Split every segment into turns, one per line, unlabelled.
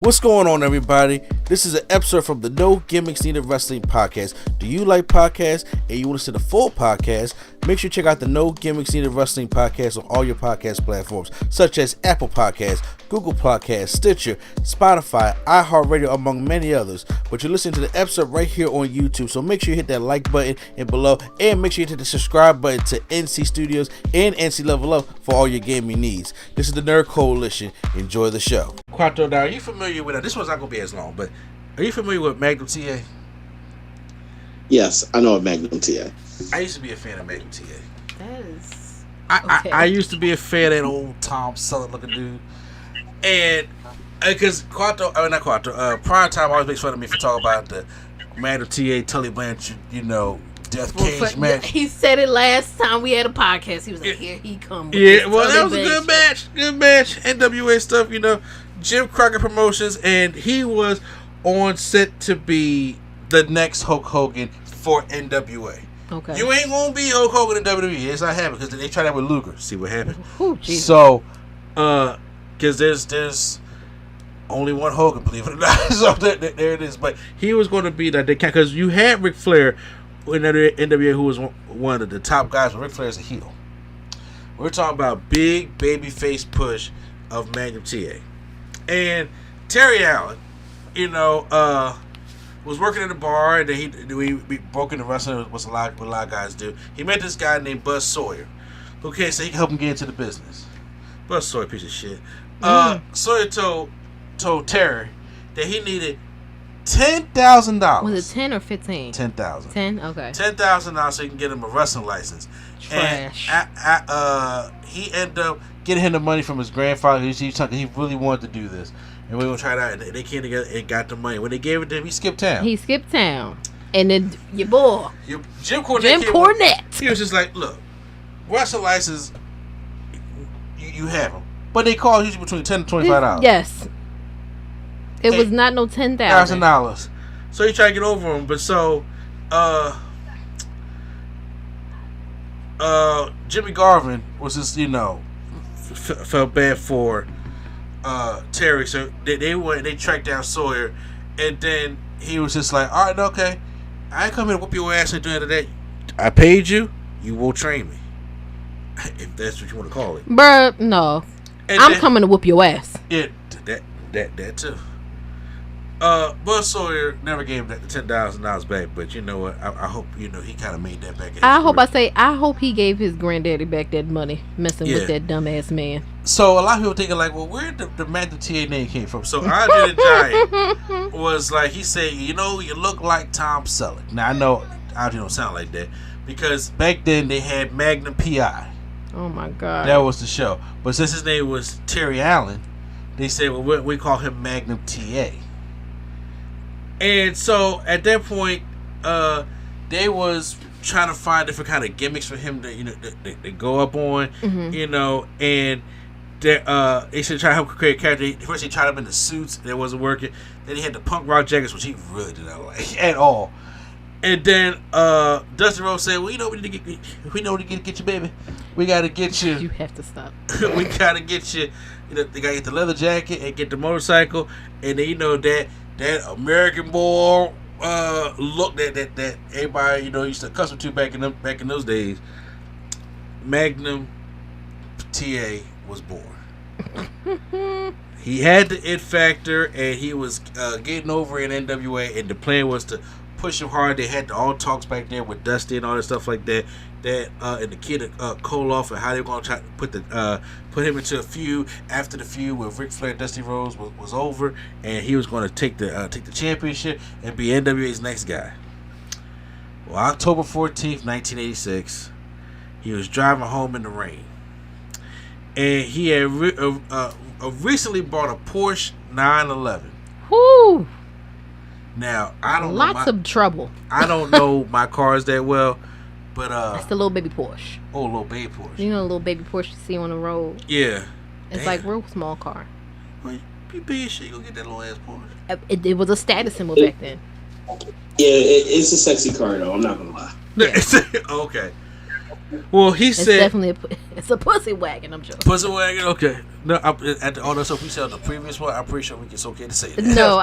What's going on, everybody? This is an episode from the No Gimmicks Needed Wrestling podcast. Do you like podcasts and you want to see the full podcast? Make sure you check out the No Gimmicks Needed Wrestling podcast on all your podcast platforms, such as Apple Podcasts, Google Podcasts, Stitcher, Spotify, iHeartRadio, among many others. But you're listening to the episode right here on YouTube, so make sure you hit that like button and below, and make sure you hit the subscribe button to NC Studios and NC Level Up for all your gaming needs. This is the Nerd Coalition. Enjoy the show. Quattro, now, are you familiar with this one's not going to be as long, but are you familiar with MAGNUM T.A?
Yes, I know of MAGNUM T.A.
I used to be a fan of MAGNUM T.A.
That is...
Okay. I used to be a fan of that old Tom Selleck looking dude. And because Prime Time always makes fun of me for talking about the MAGNUM T.A. Tully Blanchard, death cage match.
He said it last time we had a podcast. He was like, here he comes.
Yeah, well, that was a good match. Good match. NWA stuff, Jim Crockett Promotions, and he was on set to be the next Hulk Hogan for NWA.
Okay.
You ain't gonna be Hulk Hogan in WWE. It's not happening because they tried that with Luger. See what happened.
Ooh,
so, because there's only one Hogan, believe it or not. So there it is. But he was going to be that because you had Ric Flair in NWA, who was one of the top guys. But Ric Flair is a heel. We're talking about big babyface push of MAGNUM T.A. And Terry Allen, was working in the bar, and then he broke into wrestling, what a lot of guys do. He met this guy named Buzz Sawyer, so he could help him get into the business. Buzz Sawyer, piece of shit. Sawyer told Terry that he needed $10,000.
Was it 10 or 15?
10,000.
10, okay.
$10,000 so he can get him a wrestling license.
Trash.
And he ended up getting him the money from his grandfather. He really wanted to do this. And we were going to try it out. And they came together and got the money. When they gave it to him, he skipped town. And then your boy, Jim Cornette. He was just like, look, wrestling license, you have them. But they call usually between $10 to $25.
Yes. It was not no $10,000.
So he tried to get over him. But so, Jimmy Garvin was just, felt bad for Terry, so they tracked down Sawyer, and then he was just like, all right, okay, I ain't come here to whoop your ass at the end of that. I paid you, you will train me, if that's what you want to call it.
Bruh, no, I'm coming to whoop your ass.
Yeah, that too. Buzz Sawyer never gave him that $10,000 back, but you know what? I hope he kind of made that back.
I hope he gave his granddaddy back that money, messing with that dumbass man.
So a lot of people thinking like, well, where did the MAGNUM T.A. name came from? So Andre the Giant was like, he said, you look like Tom Selleck. Now I know Andre don't sound like that because back then they had MAGNUM T.A.
Oh my God,
that was the show. But since his name was Terry Allen, they said, well, we call him MAGNUM T.A. And so at that point, they was trying to find different kind of gimmicks for him to go up on, and they should try to help create a character. First, he tried him in the suits, that wasn't working. Then he had the punk rock jackets, which he really did not like at all. And then Dusty Rhodes said, "Well, we need to get you, baby. We got to get you.
You have to stop.
We got to get you. They got to get the leather jacket and get the motorcycle, and then that American boy look that everybody used to accustom to back in those days. MAGNUM T.A. was born. He had the it factor, and he was getting over in NWA, and the plan was to push him hard. They had all talks back there with Dusty and all that stuff like that. And the kid Koloff, and how they were going to try to put him into a feud after the feud with Ric Flair and Dusty Rhodes was over, and he was going to take the championship and be NWA's next guy. Well, October 14th, 1986, he was driving home in the rain, and he had recently bought a Porsche 911.
Whoo!
Now I don't
lots of trouble.
I don't know my cars that well. But
that's the little baby Porsche.
Oh, little baby Porsche.
You know, the little baby Porsche you see on the road.
Yeah.
It's like real small car.
Well, you big as shit, you gonna get that little ass Porsche.
It was a status symbol back then.
Yeah, it's a sexy car though. I'm not gonna lie.
Yeah. Okay. Well, he
It's
said
definitely it's a pussy wagon. I'm joking.
pussy wagon. Okay. No, at the other stuff we said on the previous one, I'm pretty sure it's okay to say that.
No,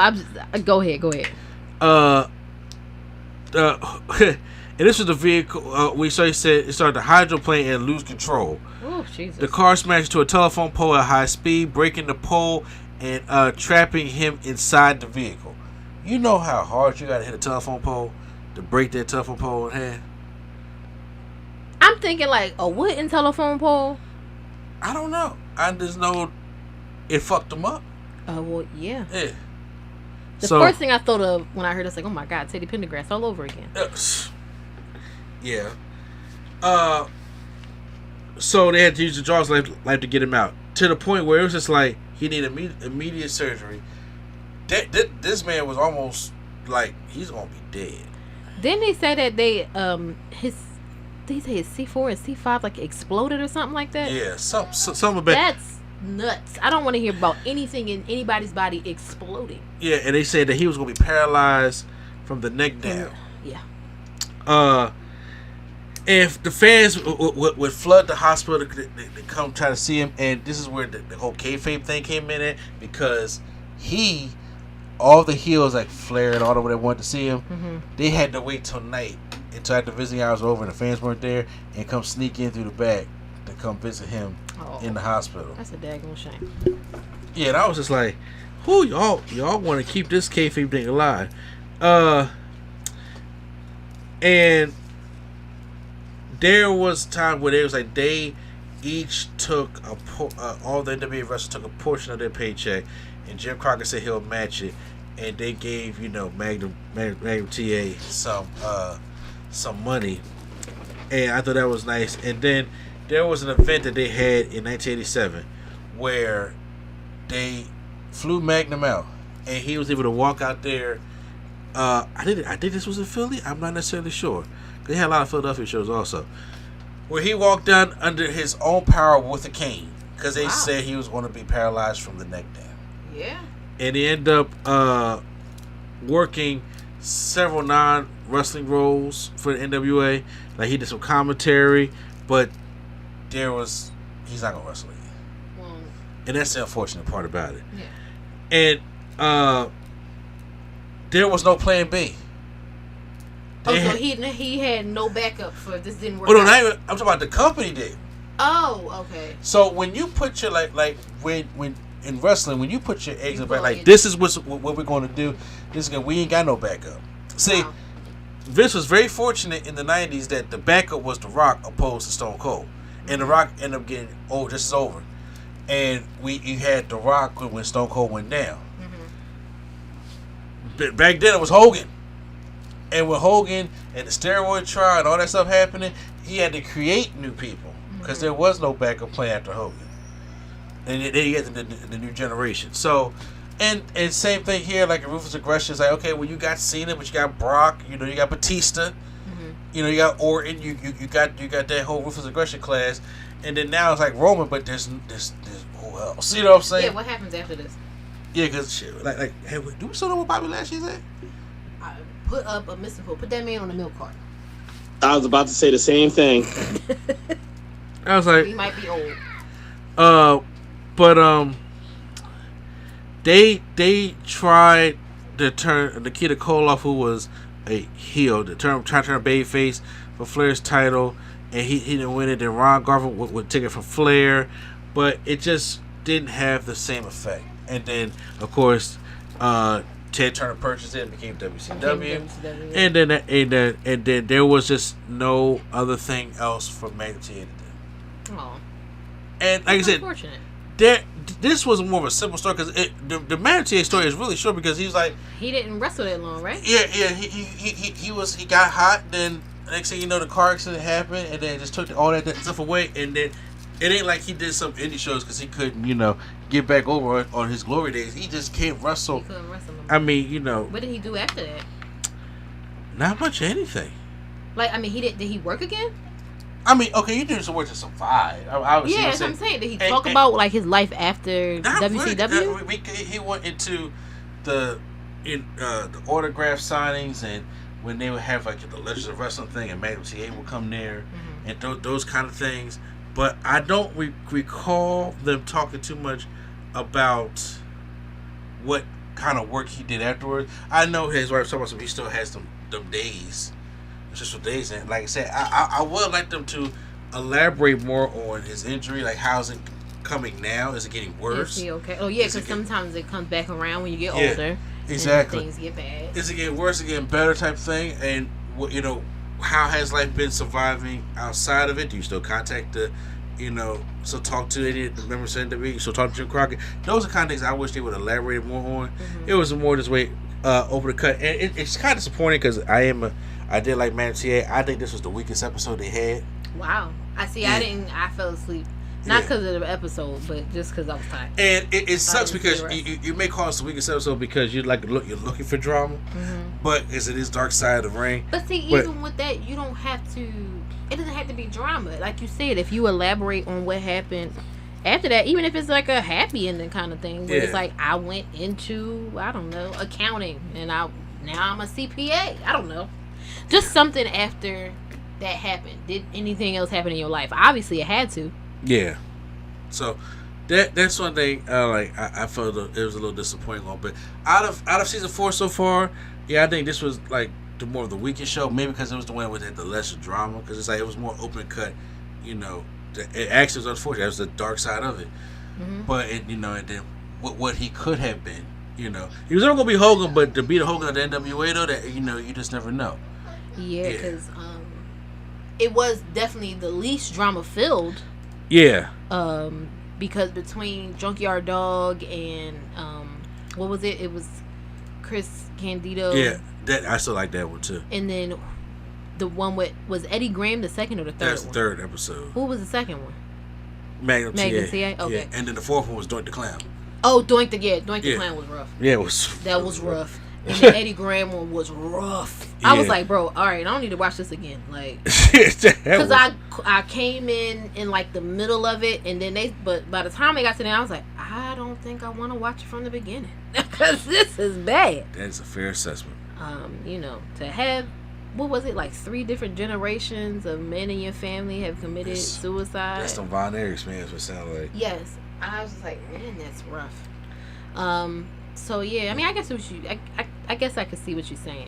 go ahead.
And this was the vehicle. We saw he said it started to hydroplane and lose control.
Oh, Jesus.
The car smashed into a telephone pole at high speed, breaking the pole and trapping him inside the vehicle. You know how hard you got to hit a telephone pole to break that telephone pole in half?
I'm thinking like a wooden telephone pole.
I don't know. I just know it fucked him up.
Well, yeah.
Yeah.
The first thing I thought of when I heard this, like, oh my God, Teddy Pendergrass all over again.
Yeah. So they had to use the jaws life to get him out, to the point where it was just like he needed immediate surgery. This man was almost like he's gonna be dead.
Didn't they say that they his C4 and C5 like exploded or something like that?
Yeah, something about
that's nuts. I don't want to hear about anything in anybody's body exploding.
Yeah, and they said that he was gonna be paralyzed from the neck down.
Yeah.
If the fans would flood the hospital to come try to see him, and this is where the whole kayfabe thing came in at, because all the heels like Flair and all the way that wanted to see him, they had to wait till night until after visiting hours were over and the fans weren't there, and come sneak in through the back to come visit him in the hospital.
That's a daggone shame.
Yeah, and I was just like, who y'all want to keep this kayfabe thing alive? And there was time where they each took all the NWA wrestlers took a portion of their paycheck, and Jim Crockett said he'll match it, and they gave Magnum T.A. some money, and I thought that was nice. And then there was an event that they had in 1987 where they flew Magnum out, and he was able to walk out there. I think this was in Philly. I'm not necessarily sure. They had a lot of Philadelphia shows also, where he walked down under his own power with a cane, because they said he was going to be paralyzed from the neck down.
Yeah.
And he ended up working several non-wrestling roles for the NWA. Like he did some commentary, but he's not going to wrestle again. Well, and that's the unfortunate part about it. Yeah. And there was no plan B.
So he had no backup for if this didn't work.
Oh no, I'm talking about the company did.
Oh, okay.
So when you put your when in wrestling, when you put your eggs in the back, this is what we're going to do. We ain't got no backup. See, Vince was very fortunate in the '90s that the backup was The Rock opposed to Stone Cold, and The Rock ended up getting just as over, and you had The Rock when Stone Cold went down. But back then it was Hogan. And with Hogan and the steroid trial and all that stuff happening, he had to create new people because there was no backup plan after Hogan. And then you get the new generation. So, and same thing here, like Ruthless Aggression is like, okay, well you got Cena, but you got Brock, you got Batista, you got Orton, you got that whole Ruthless Aggression class, and then now it's like Roman, but there's who else? You know what I'm saying?
Yeah. What happens after this?
Yeah, because hey, do we still know what Bobby Lashley's at?
Put up a Mr. Put that man on the milk cart.
I was about to say the same thing.
I was like,
he might be old.
But they tried to turn Nikita Koloff, who was a heel, try to turn a babyface for Flair's title, and he didn't win it. Then Ron Garvin would take it from Flair, but it just didn't have the same effect. And then, of course, Ted Turner purchased it and became WCW. And then there was just no other thing else for Magnum T.A. to do.
Oh.
And like I said, this was more of a simple story because the Magnum T.A. story is really short because he was like,
he didn't wrestle that long, right?
Yeah. He got hot. Then next thing you know, the car accident happened, and then just took all that stuff away. And then it ain't like he did some indie shows because he couldn't, get back over on his glory days. He just can't wrestle.
He couldn't wrestle.
I mean,
What did he do after that?
Not much of anything.
Like, I mean, did he work again?
I mean, okay, you did some work to survive.
Yeah, that's what I'm saying. Did he talk about like his life after WCW?
Really. He went into the autograph signings, and when they would have like the Legends of Wrestling thing, and Magnum T.A. would come there, and those kind of things. But I don't recall them talking too much about what kind of work he did afterwards. I know his wife talking about some. He still has them days, just for days. And like I said, I would like them to elaborate more on his injury. Like, how's it coming now? Is it getting worse?
Is he okay? Oh yeah, because sometimes it comes back around when you get older.
Exactly.
And things get bad.
Is it getting worse? Is it getting better? Type thing. And you know, how has life been surviving outside of it? Do you still contact the, so talk to the members of WWE? So talk to Jim Crockett. Those are kind of things I wish they would elaborate more on. Mm-hmm. It was more this way over the cut, and it's kind of disappointing because I did like MAGNUM T.A. I think this was the weakest episode they had.
Wow. I see. Yeah. I fell asleep. Not because of the episode, but just because I was tired. And
it sucks because you may call us the weakest episode because you're looking for drama, mm-hmm. but it is dark side of the ring.
But see, even with that, you don't have to. It doesn't have to be drama, like you said. If you elaborate on what happened after that, even if it's like a happy ending kind of thing, where it's like I went into accounting, and now I'm a CPA. I don't know, just something after that happened. Did anything else happen in your life? Obviously, it had to.
Yeah, so that's one thing. I felt it was a little disappointing on, but out of season 4 so far, I think this was like the more of the weakest show. Maybe because it was the one with the lesser drama, because it's like it was more open cut. It actually was unfortunate. That was the dark side of it. Mm-hmm. But and then what he could have been. He was never gonna be Hogan, but to be the Hogan of the NWA though, that you just never know.
Yeah, because it was definitely the least drama filled.
Yeah.
Because between Junkyard Dog and what was it? It was Chris Candido.
Yeah, that I still like that one too.
And then the one was Eddie Graham the second or the third?
That's the third episode.
What was the second one?
MAGNUM T.A.
Okay.
Yeah. And then the fourth one was Doink the Clown.
Oh, Doink the Clown was rough.
Yeah, it was.
That was rough. And the Eddie Graham one was rough. Yeah. I was like, bro, all right, I don't need to watch this again. Like, because I came in like the middle of it, and then but by the time they got to there, I was like, I don't think I want to watch it from the beginning because this is bad.
That is a fair assessment.
To have, what was it, like 3 different generations of men in your family have committed suicide.
That's some Von Erichs, man. That's what it sounded like.
Yes, I was just like, man, that's rough. So yeah, I mean, I guess I guess I could see what you're saying.